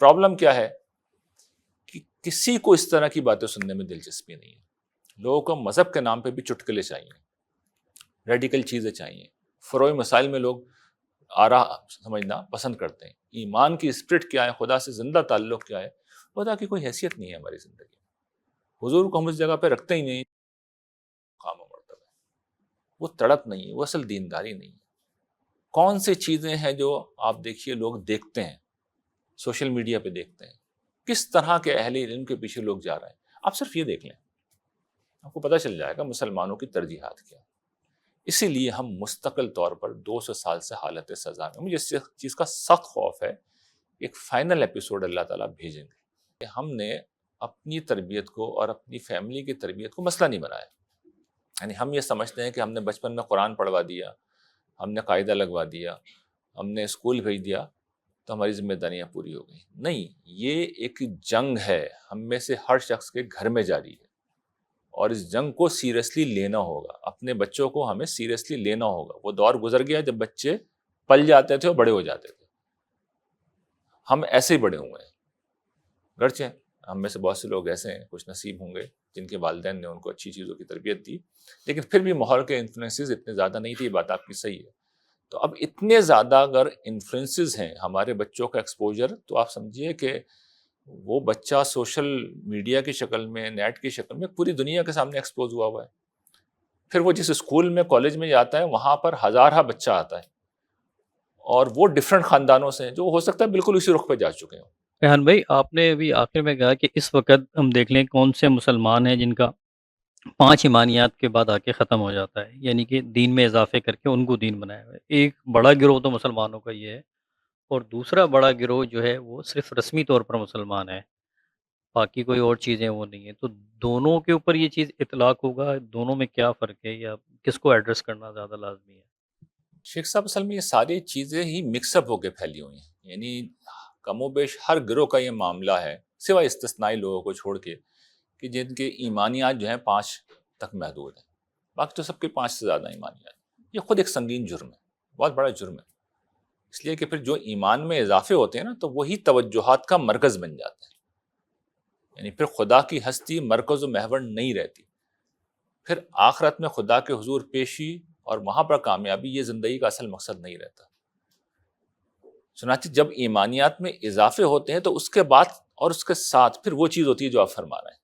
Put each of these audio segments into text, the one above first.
Problem کیا ہے کہ کسی کو اس طرح کی باتیں سننے میں دلچسپی نہیں ہے. لوگوں کو مذہب کے نام پہ بھی چٹکلے چاہیے, ریڈیکل چیزیں چاہیے. فروئی مسائل میں لوگ آرا سمجھنا پسند کرتے ہیں. ایمان کی اسپرٹ کیا ہے, خدا سے زندہ تعلق کیا ہے, خدا کی کوئی حیثیت نہیں ہے ہماری زندگی میں. حضور کو ہم اس جگہ پہ رکھتے ہی نہیں. مقام و مرتبہ وہ تڑپ نہیں ہے, وہ اصل دینداری نہیں ہے. کون سی چیزیں ہیں جو آپ دیکھیے لوگ دیکھتے ہیں, سوشل میڈیا پہ دیکھتے ہیں, کس طرح کے اہل علم کے پیچھے لوگ جا رہے ہیں. آپ صرف یہ دیکھ لیں, آپ کو پتہ چل جائے گا مسلمانوں کی ترجیحات کیا. اسی لیے ہم مستقل طور پر 200 سال سے حالت سزا میں. مجھے اس چیز کا سخت خوف ہے, ایک فائنل ایپیسوڈ اللہ تعالیٰ بھیجیں گے. ہم نے اپنی تربیت کو اور اپنی فیملی کی تربیت کو مسئلہ نہیں بنایا. یعنی ہم یہ سمجھتے ہیں کہ ہم نے بچپن میں قرآن پڑھوا دیا, ہم نے قاعدہ لگوا دیا, ہم نے اسکول بھیج دیا تو ہماری ذمہ داریاں پوری ہو گئیں. نہیں, یہ ایک جنگ ہے ہم میں سے ہر شخص کے گھر میں جاری ہے, اور اس جنگ کو سیریسلی لینا ہوگا. اپنے بچوں کو ہمیں سیریسلی لینا ہوگا. وہ دور گزر گیا جب بچے پل جاتے تھے اور بڑے ہو جاتے تھے. ہم ایسے ہی بڑے ہوئے ہیں. گرچہ ہم میں سے بہت سے لوگ ایسے ہیں, خوش نصیب ہوں گے جن کے والدین نے ان کو اچھی چیزوں کی تربیت دی, لیکن پھر بھی ماحول کے انفلوئنسز اتنے زیادہ نہیں تھے. یہ بات آپ کی صحیح ہے. تو اب اتنے زیادہ اگر انفلوئنسز ہیں ہمارے بچوں کا ایکسپوجر, تو آپ سمجھیے کہ وہ بچہ سوشل میڈیا کی شکل میں, نیٹ کی شکل میں پوری دنیا کے سامنے ایکسپوز ہوا ہوا ہے. پھر وہ جس اسکول میں, کالج میں جاتا ہے, وہاں پر ہزارہ بچہ آتا ہے, اور وہ ڈفرینٹ خاندانوں سے ہیں جو ہو سکتا ہے بالکل اسی رخ پہ جا چکے ہوں. ریحان بھائی، آپ نے ابھی آخر میں کہا کہ اس وقت ہم دیکھ لیں کون سے مسلمان ہیں جن کا 5 ایمانیات کے بعد آ کے ختم ہو جاتا ہے، یعنی کہ دین میں اضافے کر کے ان کو دین بنایا ہوا ہے. ایک بڑا گروہ تو مسلمانوں کا یہ ہے، اور دوسرا بڑا گروہ جو ہے وہ صرف رسمی طور پر مسلمان ہے، باقی کوئی اور چیزیں وہ نہیں ہے. تو دونوں کے اوپر یہ چیز اطلاق ہوگا، دونوں میں کیا فرق ہے، یا کس کو ایڈریس کرنا زیادہ لازمی ہے؟ شیخ صاحب اصل میں یہ ساری چیزیں ہی مکس اپ ہو کے پھیلی ہوئی ہیں. یعنی کم و بیش ہر گروہ کا یہ معاملہ ہے, سوائے استثنائی لوگوں کو چھوڑ کے, کہ جن کے ایمانیات جو ہیں 5 تک محدود ہیں. باقی تو سب کے 5 سے زیادہ ایمانیات. یہ خود ایک سنگین جرم ہے, بہت بڑا جرم ہے. اس لیے کہ پھر جو ایمان میں اضافے ہوتے ہیں نا, تو وہی توجہات کا مرکز بن جاتے ہیں. یعنی پھر خدا کی ہستی مرکز و محور نہیں رہتی. پھر آخرت میں خدا کے حضور پیشی اور وہاں پر کامیابی یہ زندگی کا اصل مقصد نہیں رہتا. چنانچہ جب ایمانیات میں اضافے ہوتے ہیں تو اس کے بعد اور اس کے ساتھ پھر وہ چیز ہوتی ہے جو آپ فرما رہے ہیں,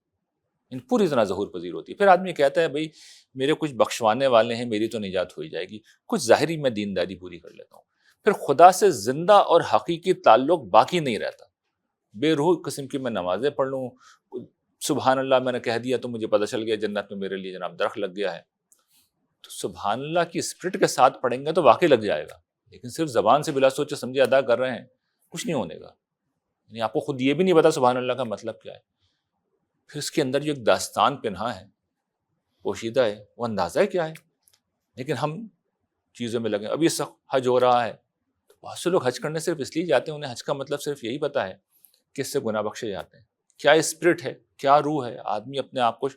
ان پوری طرح ظہور پذیر ہوتی ہے. پھر آدمی کہتا ہے بھئی میرے کچھ بخشوانے والے ہیں, میری تو نجات ہو ہی جائے گی, کچھ ظاہری میں دینداری پوری کر لیتا ہوں. پھر خدا سے زندہ اور حقیقی تعلق باقی نہیں رہتا. بے روح قسم کی میں نمازیں پڑھ لوں, سبحان اللہ میں نے کہہ دیا تو مجھے پتہ چل گیا جنت میں میرے لیے جناب درخت لگ گیا ہے. تو سبحان اللہ کی اسپرٹ کے ساتھ پڑھیں گے تو واقعی لگ جائے گا, لیکن صرف زبان سے بلا سوچے سمجھے ادا کر رہے ہیں, کچھ نہیں ہونے گا. یعنی آپ کو خود یہ بھی نہیں پتا سبحان اللہ کا مطلب کیا ہے. پھر اس کے اندر جو ایک داستان پنہا ہے, پوشیدہ ہے, وہ اندازہ کیا ہے. لیکن ہم چیزوں میں لگے. ابھی حج ہو رہا ہے, تو بہت سے لوگ حج کرنے صرف اس لیے جاتے ہیں, انہیں حج کا مطلب صرف یہی پتا ہے کہ اس سے گناہ بخشے جاتے ہیں. کیا اسپرٹ ہے, کیا روح ہے. آدمی اپنے آپ کو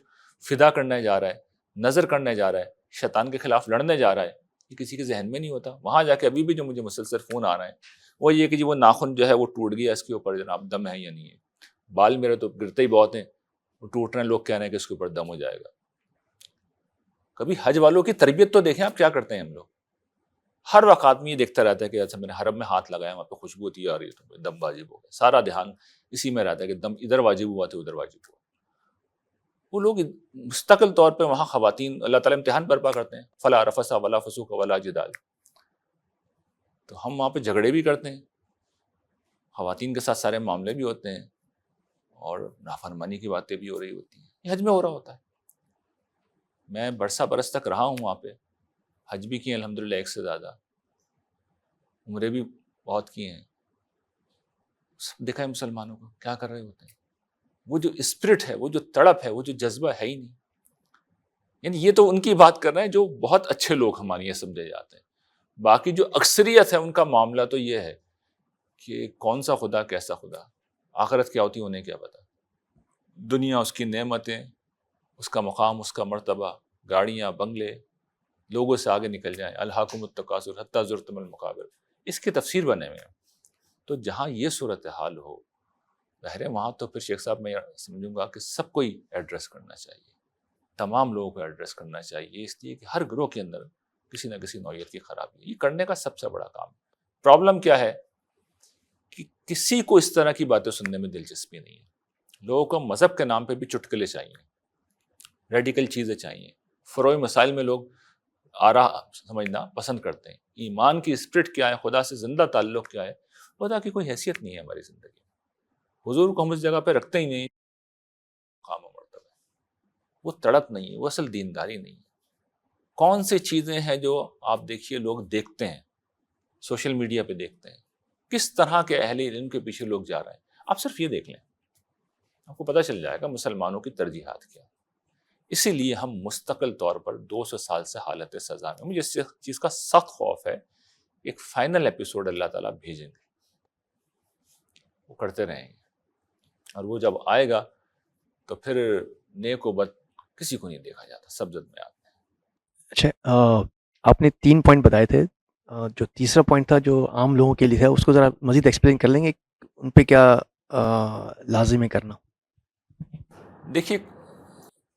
فدا کرنے جا رہا ہے, نظر کرنے جا رہا ہے, شیطان کے خلاف لڑنے جا رہا ہے, یہ کسی کے ذہن میں نہیں ہوتا. وہاں جا کے ابھی بھی جو مجھے مسلسل فون آ رہے ہیں وہ یہ کہ جی وہ ناخن جو ہے وہ ٹوٹ گیا, اس کے اوپر جناب دم ہے یا نہیں ہے. بال میرے تو گرتے ہی بہت ہیں, وہ ٹوٹ رہے ہیں, لوگ کہہ رہے ہیں کہ اس کے اوپر دم ہو جائے گا. کبھی حج والوں کی تربیت تو دیکھیں آپ کیا کرتے ہیں. ہم لوگ ہر وقت آدمی یہ دیکھتا رہتا ہے کہ ایسا میں نے حرم میں ہاتھ لگایا, وہاں پہ خوشبو تھی آ رہی ہے تو دم واجب ہو گیا. سارا دھیان اسی میں رہتا ہے کہ دم ادھر واجب ہوا تو ادھر واجب ہوا. وہ لوگ مستقل طور پہ وہاں خواتین اللہ تعالیٰ امتحان برپا کرتے ہیں, فلا رفث ولا فسوق ولا جدال. تو ہم وہاں پہ جھگڑے بھی کرتے ہیں, خواتین کے ساتھ سارے معاملے بھی ہوتے ہیں, اور نافرمانی کی باتیں بھی ہو رہی ہوتی ہیں. یہ حج میں ہو رہا ہوتا ہے. میں برسہ برس تک رہا ہوں وہاں پہ, حج بھی کیے الحمدللہ 1 سے زیادہ, عمرے بھی بہت کیے ہیں. سب دیکھا ہے مسلمانوں کو کیا کر رہے ہوتے ہیں. وہ جو اسپرٹ ہے, وہ جو تڑپ ہے, وہ جو جذبہ ہے ہی نہیں. یعنی یہ تو ان کی بات کر رہے ہیں جو بہت اچھے لوگ ہمارے یہ سمجھے جاتے ہیں. باقی جو اکثریت ہے ان کا معاملہ تو یہ ہے کہ کون سا خدا, کیسا خدا, آخرت کیا ہوتی ہے انہیں کیا پتا. دنیا اس کی نعمتیں, اس کا مقام, اس کا مرتبہ, گاڑیاں, بنگلے, لوگوں سے آگے نکل جائیں. الہاکم التکاثر حتی زرتم المقابر, اس کی تفسیر بنے ہوئے ہیں. تو جہاں یہ صورتحال ہو ظاہر ہے وہاں تو پھر شیخ صاحب میں سمجھوں گا کہ سب کو ہی ایڈریس کرنا چاہیے، تمام لوگوں کو ایڈریس کرنا چاہیے، اس لیے کہ ہر گروہ کے اندر کسی نہ کسی نوعیت کی خرابی ہے، یہ کرنے کا سب سے بڑا کام ہے۔ پرابلم کیا ہے کہ کسی کو اس طرح کی باتیں سننے میں دلچسپی نہیں ہے، لوگوں کو مذہب کے نام پہ بھی چٹکلے چاہیے، ریڈیکل چیزیں چاہیے، فروئی مسائل میں لوگ آرا سمجھنا پسند کرتے ہیں۔ ایمان کی اسپرٹ کیا ہے، خدا سے زندہ تعلق کیا ہے، خدا کی کوئی حیثیت نہیں ہے ہماری زندگی میں، حضور کو ہم اس جگہ پہ رکھتے ہی نہیں، مقام و مرتبہ ہے، وہ تڑپ نہیں ہے، وہ اصل دینداری نہیں ہے۔ کون سی چیزیں ہیں جو آپ دیکھیے لوگ دیکھتے ہیں، سوشل میڈیا پہ دیکھتے ہیں، کس طرح کے اہل علم کے پیچھے لوگ جا رہے ہیں، آپ صرف یہ دیکھ لیں، آپ کو پتہ چل جائے گا مسلمانوں کی ترجیحات کیا ہیں۔ اسی لیے ہم مستقل طور پر 200 سال سے حالت سزا میں، مجھے اس چیز کا سخت خوف ہے، ایک فائنل ایپیسوڈ اللہ تعالیٰ بھیجیں گے، وہ کرتے رہیں گے، اور وہ جب آئے گا تو پھر نیک و بد کسی کو نہیں دیکھا جاتا، سب زد میں آتے ہیں۔ اچھا، آپ نے 3 پوائنٹ بتائے تھے، جو تیسرا پوائنٹ تھا جو عام لوگوں کے لیے تھا، اس کو ذرا مزید ایکسپلین کر لیں گے، ان پہ کیا لازم ہے کرنا؟ دیکھیے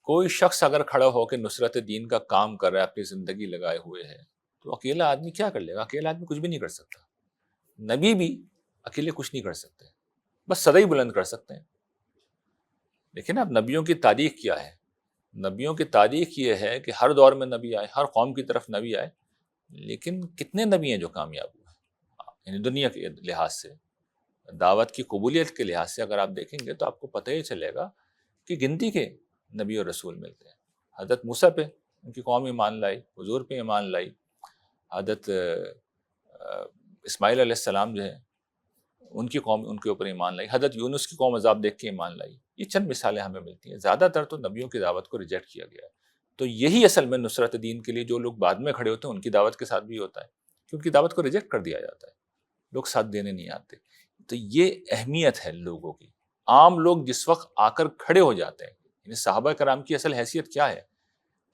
کوئی شخص اگر کھڑا ہو کے نصرت دین کا کام کر رہا ہے، اپنی زندگی لگائے ہوئے ہے، تو اکیلا آدمی کیا کر لے گا؟ اکیلا آدمی کچھ بھی نہیں کر سکتا، نبی بھی اکیلے کچھ نہیں کر سکتے، بس صدائی بلند کر سکتے ہیں۔ لیکن اب نبیوں کی تاریخ کیا ہے؟ نبیوں کی تاریخ یہ ہے کہ ہر دور میں نبی آئے، ہر قوم کی طرف نبی آئے، لیکن کتنے نبی ہیں جو کامیاب ہوئے؟ یعنی دنیا کے لحاظ سے، دعوت کی قبولیت کے لحاظ سے اگر آپ دیکھیں گے تو آپ کو پتہ ہی چلے گا کہ گنتی کے نبی اور رسول ملتے ہیں۔ حضرت موسیٰ پہ ان کی قوم ایمان لائی، حضور پہ ایمان لائی، حضرت اسماعیل علیہ السلام جو ہے ان کی قوم ان کے اوپر ایمان لائی، حضرت یونس کی قوم عذاب دیکھ کے ایمان لائی۔ یہ چند مثالیں ہمیں ملتی ہیں، زیادہ تر تو نبیوں کی دعوت کو ریجیکٹ کیا گیا ہے۔ تو یہی اصل میں نصرت دین کے لیے جو لوگ بعد میں کھڑے ہوتے ہیں ان کی دعوت کے ساتھ بھی ہوتا ہے، کہ ان کی دعوت کو ریجیکٹ کر دیا جاتا ہے، لوگ ساتھ دینے نہیں آتے۔ تو یہ اہمیت ہے لوگوں کی۔ عام لوگ جس وقت آ کر کھڑے ہو جاتے ہیں، یعنی صحابہ کرام کی اصل حیثیت کیا ہے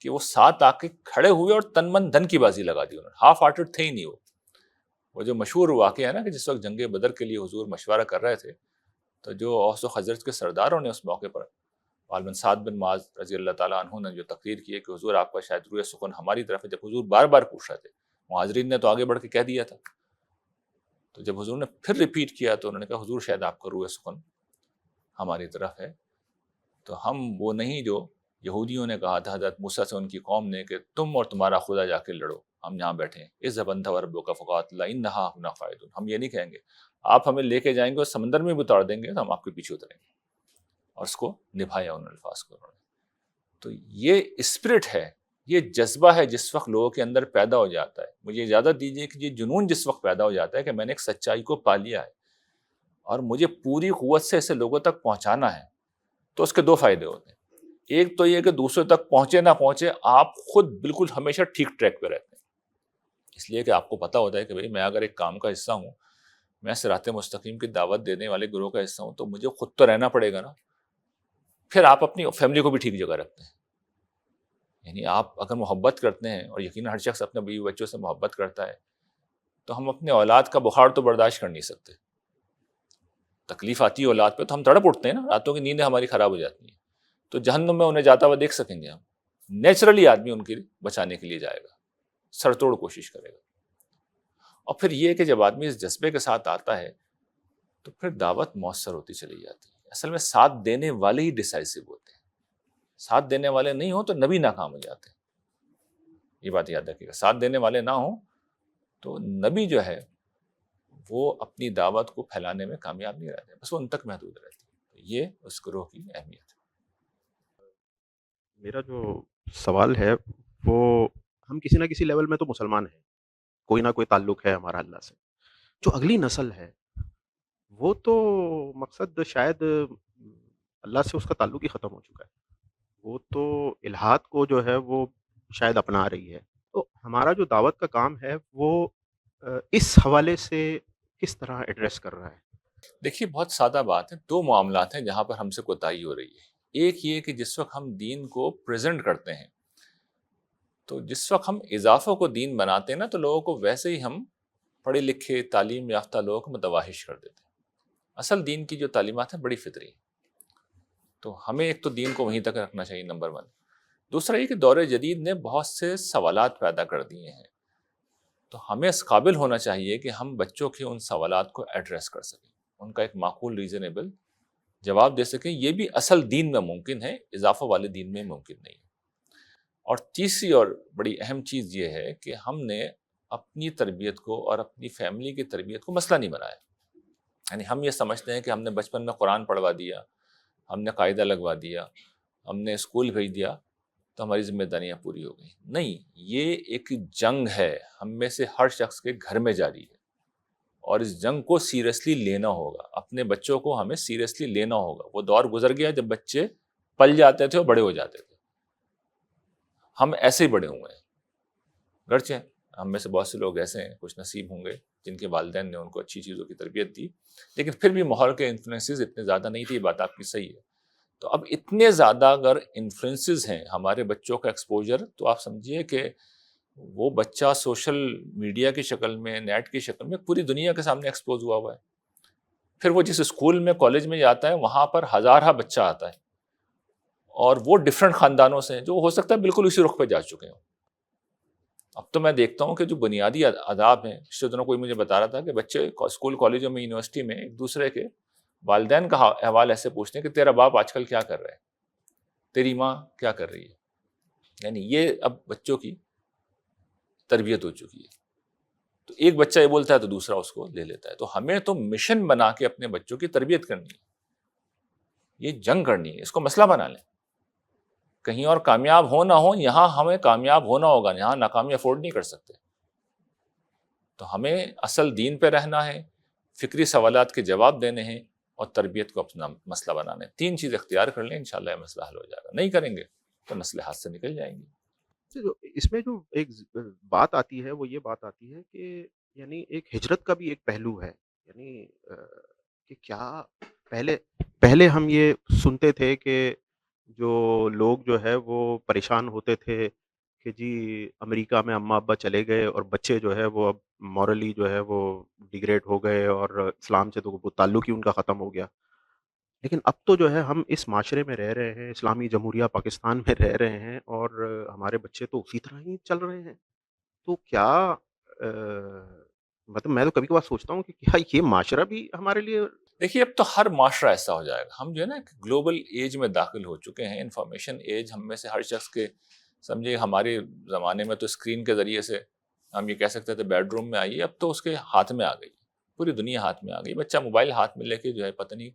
کہ وہ ساتھ آ کے کھڑے ہوئے اور تن من دھن کی بازی لگا دی انہوں نے، ہاف ہارٹڈ تھے ہی نہیں وہ جو مشہور واقعہ ہے نا کہ جس وقت جنگ بدر کے لیے حضور مشورہ کر رہے تھے تو جو اوس و خزرج کے سرداروں نے اس موقع پر غالباً سعد بن معاذ رضی اللہ تعالیٰ عنہ نے جو تقریر کی ہے کہ حضور آپ کا شاید روح سخن ہماری طرف ہے، جب حضور بار بار پوچھ رہے تھے، مہاجرین نے تو آگے بڑھ کے کہہ دیا تھا، تو جب حضور نے پھر ریپیٹ کیا تو انہوں نے کہا حضور شاید آپ کا روح سخن ہماری طرف ہے۔ تو ہم وہ نہیں جو یہودیوں نے کہا تھا حضرت موسیٰ سے ان کی قوم نے کہ تم اور تمہارا خدا جا کے لڑو، ہم یہاں بیٹھے ہیں، اس زبان تھا ربو کا فقات لا انہا ہنا قائدون، ہم یہ نہیں کہیں گے آپ ہمیں لے کے جائیں گے اور سمندر میں بھی اتار دیں گے تو ہم آپ کے پیچھے اتریں گے، اور اس کو نبھایا ان الفاظ کو انہوں نے۔ تو یہ اسپرٹ ہے، یہ جذبہ ہے جس وقت لوگوں کے اندر پیدا ہو جاتا ہے، مجھے اجازت دیجیے کہ یہ جنون جس وقت پیدا ہو جاتا ہے کہ میں نے ایک سچائی کو پا لیا ہے اور مجھے پوری قوت سے اسے لوگوں تک پہنچانا ہے، تو اس کے دو فائدے ہوتے ہیں۔ ایک تو یہ کہ دوسروں تک پہنچے نہ پہنچے آپ خود بالکل ہمیشہ ٹھیک ٹریک پہ رہتے ہیں، اس لیے کہ آپ کو پتہ ہوتا ہے کہ بھئی میں اگر ایک کام کا حصہ ہوں، میں صراط مستقیم کی دعوت دینے والے گروہ کا حصہ ہوں، تو مجھے خود تو رہنا پڑے گا نا۔ پھر آپ اپنی فیملی کو بھی ٹھیک جگہ رکھتے ہیں، یعنی آپ اگر محبت کرتے ہیں، اور یقیناً ہر شخص اپنے بیوی بچوں سے محبت کرتا ہے، تو ہم اپنے اولاد کا بخار تو برداشت کر نہیں سکتے، تکلیف آتی ہے اولاد پہ تو ہم تڑپ اٹھتے ہیں نا، راتوں کی نیندیں ہماری خراب ہو جاتی ہیں، تو جہنم میں انہیں جاتا ہوا دیکھ سکیں گے ہم، نیچرلی آدمی ان کی بچانے کے لیے جائے گا، سر توڑ کوشش کرے گا۔ اور پھر یہ کہ جب آدمی اس جذبے کے ساتھ آتا ہے تو پھر دعوت مؤثر ہوتی چلی جاتی ہے۔ اصل میں ساتھ دینے والے ہی ڈیسائسو ہوتے ہیں، ساتھ دینے والے نہیں ہوں تو نبی ناکام ہو جاتے ہیں، یہ بات یاد رکھیے گا، ساتھ دینے والے نہ ہوں تو نبی جو ہے وہ اپنی دعوت کو پھیلانے میں کامیاب نہیں رہتے، بس وہ ان تک محدود رہتی ہے۔ یہ اس گروہ کی اہمیت ہے۔ میرا جو سوال ہے وہ، ہم کسی نہ کسی لیول میں تو مسلمان ہیں، کوئی نہ کوئی تعلق ہے ہمارا اللہ سے، جو اگلی نسل ہے وہ تو مقصد شاید اللہ سے اس کا تعلق ہی ختم ہو چکا ہے، وہ تو الہات کو جو ہے وہ شاید اپنا رہی ہے، تو ہمارا جو دعوت کا کام ہے وہ اس حوالے سے کس طرح ایڈریس کر رہا ہے؟ دیکھیے بہت سادہ بات ہے، دو معاملات ہیں جہاں پر ہم سے کوتاہی ہو رہی ہے۔ ایک یہ کہ جس وقت ہم دین کو پریزنٹ کرتے ہیں، تو جس وقت ہم اضافوں کو دین بناتے ہیں نا، تو لوگوں کو ویسے ہی ہم پڑھے لکھے تعلیم یافتہ لوگوں کو متوحش کر دیتے ہیں، اصل دین کی جو تعلیمات ہیں بڑی فطری ہیں، تو ہمیں ایک تو دین کو وہیں تک رکھنا چاہیے، نمبر 1۔ دوسرا یہ کہ دور جدید نے بہت سے سوالات پیدا کر دیے ہیں، تو ہمیں اس قابل ہونا چاہیے کہ ہم بچوں کے ان سوالات کو ایڈریس کر سکیں، ان کا ایک معقول ریزنیبل جواب دے سکیں۔ یہ بھی اصل دین میں ممکن ہے، اضافہ والے دین میں ممکن نہیں ہے۔ اور تیسری اور بڑی اہم چیز یہ ہے کہ ہم نے اپنی تربیت کو اور اپنی فیملی کی تربیت کو مسئلہ نہیں بنایا۔ یعنی ہم یہ سمجھتے ہیں کہ ہم نے بچپن میں قرآن پڑھوا دیا، ہم نے قاعدہ لگوا دیا، ہم نے اسکول بھیج دیا تو ہماری ذمہ داریاں پوری ہو گئیں۔ نہیں، یہ ایک جنگ ہے، ہم میں سے ہر شخص کے گھر میں جاری ہے، اور اس جنگ کو سیریسلی لینا ہوگا۔ اپنے بچوں کو ہمیں سیریسلی لینا ہوگا۔ وہ دور گزر گیا جب بچے پل جاتے تھے اور بڑے ہو جاتے تھے، ہم ایسے ہی بڑے ہوئے ہیں۔ گرچہ ہم میں سے بہت سے لوگ ایسے ہیں، کچھ نصیب ہوں گے جن کے والدین نے ان کو اچھی چیزوں کی تربیت دی، لیکن پھر بھی ماحول کے انفلوئنسز اتنے زیادہ نہیں تھے۔ یہ بات آپ کی صحیح ہے۔ تو اب اتنے زیادہ اگر انفلوئنسز ہیں ہمارے بچوں کا ایکسپوجر، تو آپ سمجھیے کہ وہ بچہ سوشل میڈیا کی شکل میں، نیٹ کی شکل میں پوری دنیا کے سامنے ایکسپوز ہوا ہوا ہے۔ پھر وہ جس اسکول میں، کالج میں جاتا ہے، وہاں پر ہزارہ بچہ آتا ہے، اور وہ ڈفرینٹ خاندانوں سے ہیں، جو ہو سکتا ہے بالکل اسی رخ پہ جا چکے ہوں۔ اب تو میں دیکھتا ہوں کہ جو بنیادی آداب ہیں، پچھلے دنوں کوئی مجھے بتا رہا تھا کہ بچے اسکول کالجوں میں، یونیورسٹی میں ایک دوسرے کے والدین کا احوال ایسے پوچھتے ہیں کہ تیرا باپ آج کل کیا کر رہا ہے، تیری ماں کیا کر رہی ہے۔ یعنی یہ اب بچوں کی تربیت ہو چکی ہے۔ تو ایک بچہ یہ بولتا ہے تو دوسرا اس کو لے لیتا ہے۔ تو ہمیں تو مشن بنا کے اپنے بچوں کی تربیت کرنی ہے، یہ جنگ کرنی ہے، اس کو مسئلہ بنا لیں۔ کہیں اور کامیاب ہو نہ ہو، یہاں ہمیں کامیاب ہونا ہوگا، یہاں ناکامی افورڈ نہیں کر سکتے۔ تو ہمیں اصل دین پہ رہنا ہے، فکری سوالات کے جواب دینے ہیں، اور تربیت کو اپنا مسئلہ بنانا ہے۔ 3 چیز اختیار کر لیں، انشاءاللہ یہ مسئلہ حل ہو جائے گا۔ نہیں کریں گے تو مسئلے ہاتھ سے نکل جائیں گے۔ اس میں جو ایک بات آتی ہے وہ یہ بات آتی ہے کہ یعنی ایک ہجرت کا بھی ایک پہلو ہے، یعنی کہ کیا پہلے ہم یہ سنتے تھے کہ جو لوگ جو ہے وہ پریشان ہوتے تھے کہ جی امریکہ میں اماں ابا چلے گئے اور بچے جو ہے وہ اب مورلی جو ہے وہ ڈیگریڈ ہو گئے اور اسلام سے تو وہ تعلق ہی ان کا ختم ہو گیا۔ لیکن اب تو جو ہے ہم اس معاشرے میں رہ رہے ہیں، اسلامی جمہوریہ پاکستان میں رہ رہے ہیں، اور ہمارے بچے تو اسی طرح ہی چل رہے ہیں۔ تو کیا مطلب میں تو کبھی کبھار سوچتا ہوں کہ کیا یہ معاشرہ بھی ہمارے لیے دیکھیے اب تو ہر معاشرہ ایسا ہو جائے گا۔ ہم جو ہے نا گلوبل ایج میں داخل ہو چکے ہیں، انفارمیشن ایج۔ ہم میں سے ہر شخص کے، سمجھے ہمارے زمانے میں تو اسکرین کے ذریعے سے ہم یہ کہہ سکتے تھے بیڈ روم میں آئیے، اب تو اس کے ہاتھ میں آ گئی، پوری دنیا ہاتھ میں آ گئی۔ بچہ موبائل ہاتھ میں لے کے جو ہے پتہ نہیں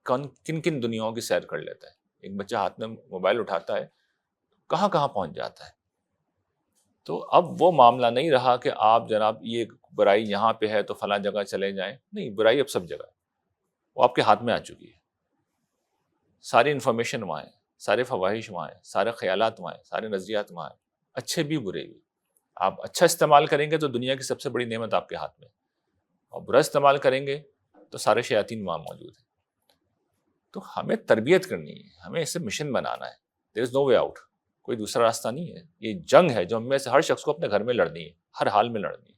کن کن دنیاؤں کی سیر کر لیتا ہے۔ ایک بچہ ہاتھ میں موبائل اٹھاتا ہے، کہاں کہاں پہنچ جاتا ہے۔ تو اب وہ معاملہ نہیں رہا کہ آپ جناب یہ برائی یہاں پہ ہے تو فلاں جگہ چلے جائیں، نہیں، برائی اب سب جگہ ہے، وہ آپ کے ہاتھ میں آ چکی ہے۔ ساری انفارمیشن وہاں ہے، سارے فواہش وہاں ہیں، سارے خیالات وہاں ہیں، سارے نظریات وہاں ہیں، اچھے بھی برے بھی۔ آپ اچھا استعمال کریں گے تو دنیا کی سب سے بڑی نعمت آپ کے ہاتھ میں، اور برا استعمال کریں گے تو سارے شیاطین وہاں موجود ہیں۔ تو ہمیں تربیت کرنی ہے، ہمیں اسے مشن بنانا ہے۔ دیر از نو وے آؤٹ، کوئی دوسرا راستہ نہیں ہے۔ یہ جنگ ہے جو ہم میں سے ہر شخص کو اپنے گھر میں لڑنی ہے، ہر حال میں لڑنی ہے۔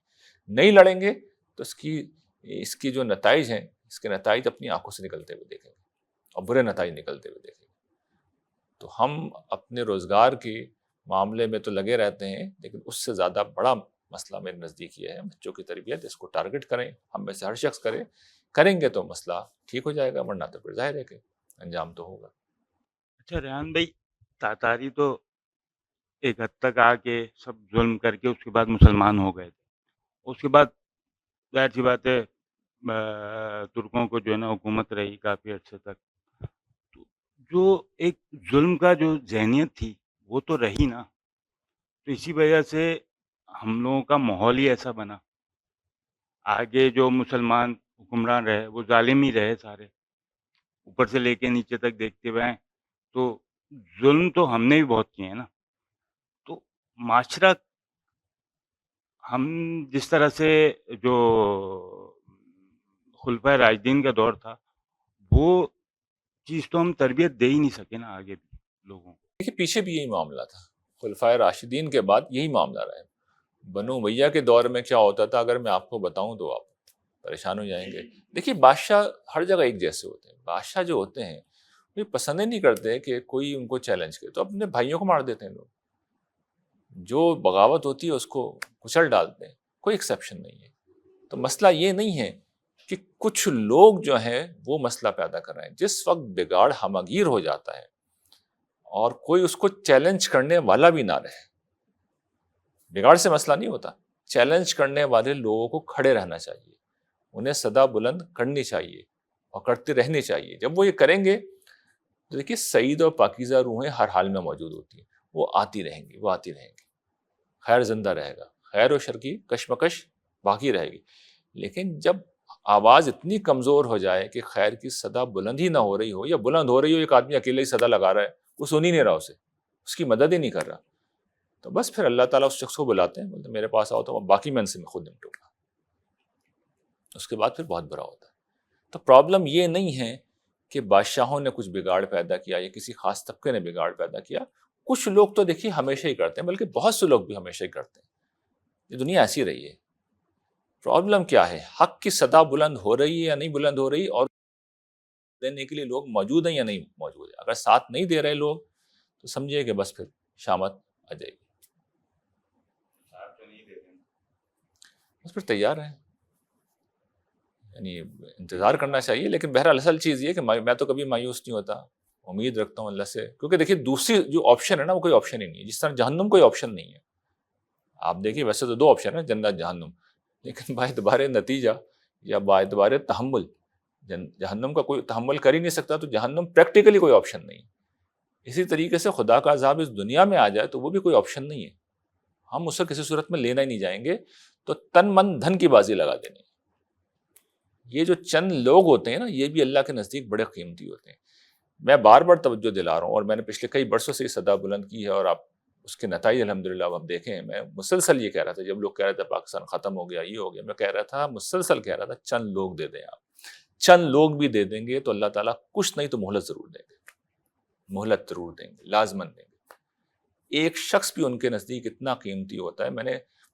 نہیں لڑیں گے تو اس کی جو نتائج ہیں، اس کے نتائج اپنی آنکھوں سے نکلتے ہوئے دیکھیں گے، اور برے نتائج نکلتے ہوئے دیکھیں گے۔ تو ہم اپنے روزگار کے معاملے میں تو لگے رہتے ہیں، لیکن اس سے زیادہ بڑا مسئلہ میرے نزدیک یہ ہے بچوں کی تربیت۔ اس کو ٹارگٹ کریں، ہم میں سے ہر شخص کریں گے تو مسئلہ ٹھیک ہو جائے گا، ورنہ تو پھر ظاہر ہے کہ انجام تو ہوگا۔ اچھا ریحان بھائی، تاتاری تو ایک حد تک آ کے سب ظلم کر کے اس کے بعد مسلمان ہو گئے تھے۔ اس کے بعد ظاہر سی بات ہے ترکوں کو جو ہے نا حکومت رہی کافی عرصے تک، تو جو ایک ظلم کا جو ذہنیت تھی وہ تو رہی نا، تو اسی وجہ سے ہم لوگوں کا ماحول ہی ایسا بنا۔ آگے جو مسلمان حکمران رہے وہ ظالم ہی رہے سارے، اوپر سے لے کے نیچے تک دیکھتے ہوئے ہیں، تو ظلم تو ہم نے بھی بہت کیے ہیں نا۔ تو معاشرہ ہم جس طرح سے جو خلفۂ راشدین کا دور تھا وہ چیز تو ہم تربیت دے ہی نہیں سکے نا آگے بھی لوگوں کو۔ دیکھیے پیچھے بھی یہی معاملہ تھا، خلفائے راشدین کے بعد یہی معاملہ رہا ہے۔ بنو امیہ کے دور میں کیا ہوتا تھا اگر میں آپ کو بتاؤں تو آپ پریشان ہو جائیں گے. دیکھیے بادشاہ ہر جگہ ایک جیسے ہوتے ہیں. بادشاہ جو ہوتے ہیں وہ پسند ہی نہیں کرتے کہ کوئی ان کو چیلنج کرے، تو اپنے بھائیوں کو مار دیتے ہیں لوگ. جو بغاوت ہوتی ہے اس کو کچل ڈالتے ہیں، کوئی ایکسیپشن نہیں ہے. تو مسئلہ یہ نہیں ہے کہ کچھ لوگ جو ہیں وہ مسئلہ پیدا کر رہے ہیں. جس وقت بگاڑ ہمگیر ہو جاتا ہے اور کوئی اس کو چیلنج کرنے والا بھی نہ رہے، بگاڑ سے مسئلہ نہیں ہوتا. چیلنج کرنے والے لوگوں کو کھڑے رہنا چاہیے، انہیں صدا بلند کرنی چاہیے اور کرتے رہنی چاہیے. جب وہ یہ کریں گے تو دیکھیے سعید اور پاکیزہ روحیں ہر حال میں موجود ہوتی ہیں، وہ آتی رہیں گی، وہ آتی رہیں گی. خیر زندہ رہے گا، خیر و شر کی کشمکش باقی رہے گی. لیکن جب آواز اتنی کمزور ہو جائے کہ خیر کی صدا بلند ہی نہ ہو رہی ہو، یا بلند ہو رہی ہو ایک آدمی اکیلے ہی صدا لگا رہا ہے، وہ سن ہی نہیں رہا اسے، اس کی مدد ہی نہیں کر رہا، تو بس پھر اللہ تعالیٰ اس شخص کو بلاتے ہیں، بولتے ہیں میرے پاس آؤ تو باقی میں ان سے خود نمٹوں گا. اس کے بعد پھر بہت برا ہوتا ہے. تو پرابلم یہ نہیں ہے کہ بادشاہوں نے کچھ بگاڑ پیدا کیا یا کسی خاص طبقے نے بگاڑ پیدا کیا. کچھ لوگ تو دیکھیے ہمیشہ ہی کرتے ہیں، بلکہ بہت سے لوگ بھی ہمیشہ ہی کرتے ہیں. یہ دنیا ایسی رہی ہے. پرابلم کیا ہے؟ حق کی صدا بلند ہو رہی ہے یا نہیں بلند ہو رہی، اور دینے کے لیے لوگ موجود ہیں یا نہیں موجود ہیں. اگر ساتھ نہیں دے رہے لوگ تو سمجھیے کہ بس پھر شامت آ جائے گی. بس پھر تیار ہیں، یعنی انتظار کرنا چاہیے. لیکن بہرحال اصل چیز یہ کہ میں تو کبھی مایوس نہیں ہوتا، امید رکھتا ہوں اللہ سے. کیونکہ دیکھیے دوسری جو آپشن ہے نا وہ کوئی آپشن ہی نہیں ہے. جس طرح جہنم کوئی آپشن نہیں ہے. آپ دیکھیے ویسے تو دو آپشن ہیں، جنت جہنم، لیکن باعتبار نتیجہ یا باعتبار تحمل جہنم کا کوئی تحمل کر ہی نہیں سکتا، تو جہنم پریکٹیکلی کوئی آپشن نہیں ہے. اسی طریقے سے خدا کا عذاب اس دنیا میں آ جائے تو وہ بھی کوئی آپشن نہیں ہے. ہم اسے کسی صورت میں لینا ہی نہیں جائیں گے، تو تن من دھن کی بازی لگا دینی. یہ جو چند لوگ ہوتے ہیں نا، یہ بھی اللہ کے نزدیک بڑے قیمتی ہوتے ہیں. میں بار بار توجہ دلا رہا ہوں، اور میں نے پچھلے کئی برسوں سے یہ صدا بلند کی ہے، اور آپ اس کے نتائج الحمدللہ اب دیکھیں ہیں. میں مسلسل یہ کہہ رہا تھا جب لوگ کہہ رہے تھے پاکستان ختم ہو گیا، یہ ہو گیا، میں کہہ رہا تھا، مسلسل کہہ رہا تھا چند لوگ دے دیں. آپ چند لوگ بھی دے دیں گے تو اللہ تعالیٰ کچھ نہیں تو مہلت ضرور دیں گے، مہلت ضرور دیں گے، لازماً دیں گے. ایک شخص بھی ان کے نزدیک اتنا قیمتی ہوتا ہے.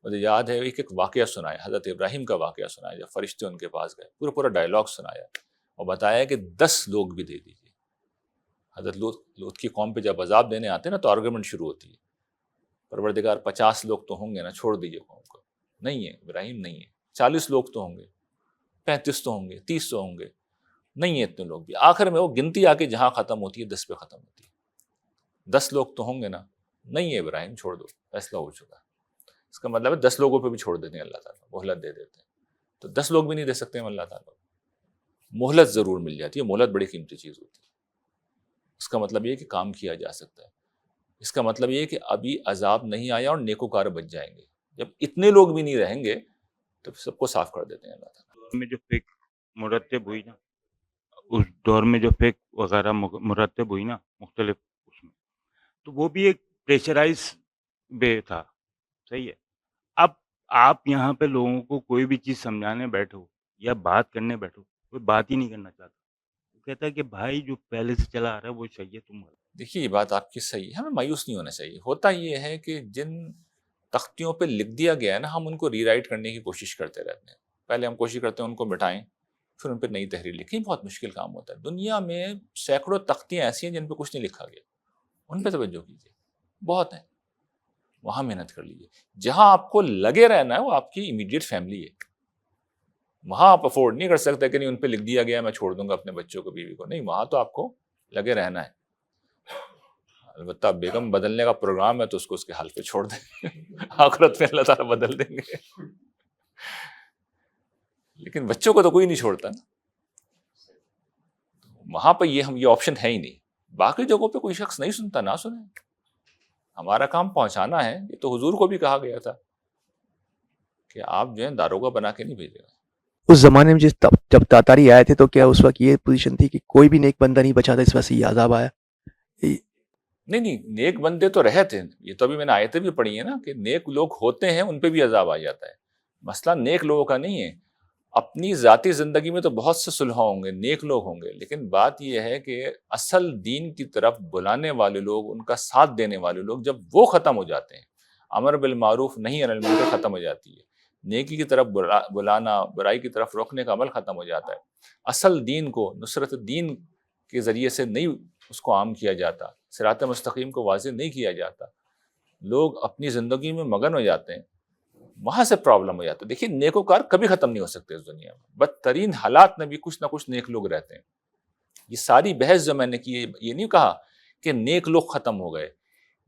مجھے یاد ہے ایک واقعہ سنایا، حضرت ابراہیم کا واقعہ سنایا جب فرشتے ان کے پاس گئے، پورا ڈائلاگ سنایا اور بتایا کہ 10 لوگ بھی دے دیجیے. حضرت لوط کی قوم پہ جب عذاب دینے آتے ہیں نا تو آرگومنٹ شروع ہوتی ہے، پروردگار 50 لوگ تو ہوں گے نا، چھوڑ دیجیے قوم کو. نہیں ہے ابراہیم، نہیں ہے. 40 لوگ تو ہوں گے، 35 تو ہوں گے، 30 تو ہوں گے، نہیں ہے اتنے لوگ بھی. آخر میں وہ گنتی آ کے جہاں ختم ہوتی ہے 10 پہ ختم ہوتی ہے. 10 لوگ تو ہوں گے نا، نہیں ہے ابراہیم، چھوڑ دو، فیصلہ ہو چکا. اس کا مطلب ہے 10 لوگوں پہ بھی چھوڑ دیتے ہیں اللہ تعالیٰ، مہلت دے دیتے ہیں. تو 10 لوگ بھی نہیں دے سکتے ہیں اللہ تعالیٰ. مہلت ضرور مل جاتی ہے. مہلت بڑی قیمتی چیز ہوتی ہے. اس کا مطلب یہ ہے کہ کام کیا جا سکتا ہے. اس کا مطلب یہ ہے کہ ابھی عذاب نہیں آیا اور نیکوکار بچ جائیں گے. جب اتنے لوگ بھی نہیں رہیں گے تو سب کو صاف کر دیتے ہیں اللہ تعالیٰ. میں جو فیک مرتب ہوئی نا، اس دور میں جو فیک وغیرہ مرتب ہوئی نا مختلف اس میں، تو وہ بھی ایک پریشرائز بے تھا. صحیح ہے. اب آپ یہاں پہ لوگوں کو کوئی بھی چیز سمجھانے بیٹھو یا بات کرنے بیٹھو، کوئی بات ہی نہیں کرنا چاہتا. وہ کہتا ہے کہ بھائی جو پہلے سے چلا آ رہا ہے وہ صحیح ہے، تم غلط. دیکھیے یہ بات آپ کی صحیح ہے، ہمیں مایوس نہیں ہونا چاہیے. ہوتا یہ ہے کہ جن تختیوں پہ لکھ دیا گیا ہے نا، ہم ان کو ری رائٹ کرنے کی کوشش کرتے رہتے ہیں. پہلے ہم کوشش کرتے ہیں ان کو مٹائیں، پھر ان پہ نئی تحریر لکھیں. بہت مشکل کام ہوتا ہے. دنیا میں سینکڑوں تختیاں ایسی ہیں جن پہ کچھ نہیں لکھا گیا، ان پہ توجہ کیجیے، بہت ہیں، وہاں محنت کر لیجیے. جہاں آپ کو لگے رہنا ہے وہ آپ کی امیڈیٹ فیملی ہے. وہاں آپ افورڈ نہیں کر سکتے کہ نہیں ان پہ لکھ دیا گیا میں چھوڑ دوں گا اپنے بچوں کو، بیوی کو. نہیں، وہاں تو آپ کو لگے رہنا ہے. البتہ بیگم بدلنے کا پروگرام ہے تو اس کو اس کے حال پہ چھوڑ دیں، آخرت میں اللہ تعالیٰ بدل دیں گے. لیکن بچوں کو تو کوئی نہیں چھوڑتا نا. وہاں پہ یہ آپشن ہے ہی نہیں. باقی جگہوں پہ کوئی شخص نہیں سنتا، نہ سنے. ہمارا کام پہنچانا ہے. یہ تو حضور کو بھی کہا گیا تھا کہ آپ جو ہے داروغہ بنا کے نہیں بھیجے گا. اس زمانے میں جب تاتاری آئے تھے تو کیا اس وقت یہ پوزیشن تھی کہ کوئی بھی نیک بندہ نہیں بچا تھا، اس وجہ سے یہ عذاب آیا؟ نہیں، نیک بندے تو رہے تھے. یہ تو ابھی میں نے آیتیں بھی پڑھی ہیں نا کہ نیک لوگ ہوتے ہیں ان پہ بھی عذاب آ جاتا ہے. مسئلہ نیک لوگوں کا نہیں ہے. اپنی ذاتی زندگی میں تو بہت سے صلح ہوں گے، نیک لوگ ہوں گے، لیکن بات یہ ہے کہ اصل دین کی طرف بلانے والے لوگ، ان کا ساتھ دینے والے لوگ، جب وہ ختم ہو جاتے ہیں، امر بالمعروف نہیں عن المنکر ختم ہو جاتی ہے، نیکی کی طرف بلانا، برائی کی طرف روکنے کا عمل ختم ہو جاتا ہے. اصل دین کو نصرت دین کے ذریعے سے نہیں اس کو عام کیا جاتا، صراط مستقیم کو واضح نہیں کیا جاتا، لوگ اپنی زندگی میں مگن ہو جاتے ہیں، وہاں سے پرابلم ہو جاتا ہے. دیکھیے نیکوکار کبھی ختم نہیں ہو سکتے اس دنیا میں، بدترین حالات میں بھی کچھ نہ کچھ نیک لوگ رہتے ہیں. یہ ساری بحث جو میں نے کی ہے، یہ نہیں کہا کہ نیک لوگ ختم ہو گئے،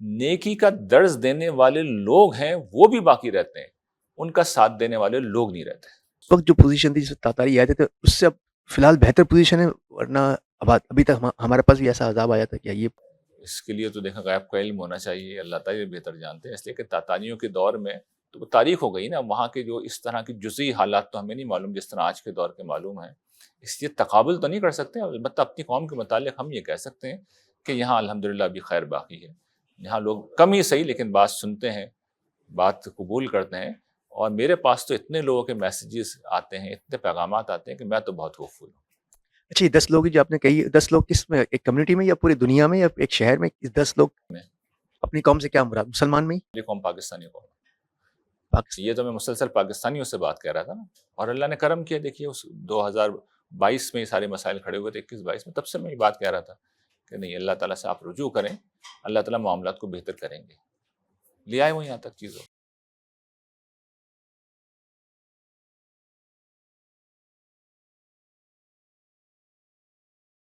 نیکی کا درس دینے والے لوگ ہیں وہ بھی باقی رہتے ہیں، ان کا ساتھ دینے والے لوگ نہیں رہتے. اس وقت جو پوزیشن تھی جس میں تاتاری آئے تھے اس سے اب فی الحال بہتر پوزیشن ہے، ورنہ ابھی تک ہمارے پاس بھی ایسا عذاب آیا تھا کیا؟ یہ اس کے لیے تو دیکھا غیب کا علم ہونا چاہیے، اللہ تعالیٰ بہتر جانتے ہیں. اس لیے کہ تاتاریوں کے دور میں تو وہ تاریخ ہو گئی نا، وہاں کے جو اس طرح کی جزئی حالات تو ہمیں نہیں معلوم جس طرح آج کے دور کے معلوم ہیں. اس لیے تقابل تو نہیں کر سکتے، البتہ اپنی قوم کے متعلق ہم یہ کہہ سکتے ہیں کہ یہاں الحمدللہ ابھی خیر باقی ہے. یہاں لوگ کم ہی صحیح لیکن بات سنتے ہیں، بات قبول کرتے ہیں. اور میرے پاس تو اتنے لوگوں کے میسیجز آتے ہیں، اتنے پیغامات آتے ہیں کہ میں تو بہت ہوپفل ہوں. اچھا، یہ 10 لوگ جو آپ نے کہی، 10 لوگ کس میں، ایک کمیونٹی میں یا پوری دنیا میں یا ایک شہر میں؟ 10 لوگ میں اپنی قوم سے کیا مراد؟ مسلمان میں ہی؟ یہ قوم پاکستانی قوم، پاکستان یہ تو میں مسلسل پاکستانیوں سے بات کر رہا تھا نا. اور اللہ نے کرم کیا، دیکھیے اس 2022 میں یہ سارے مسائل کھڑے ہوئے تھے، 21-22 میں، تب سے میں یہ بات کہہ رہا تھا کہ نہیں، اللہ تعالیٰ سے آپ رجوع کریں، اللہ تعالیٰ معاملات کو بہتر کریں گے. لے آئے وہ یہاں تک چیزوں.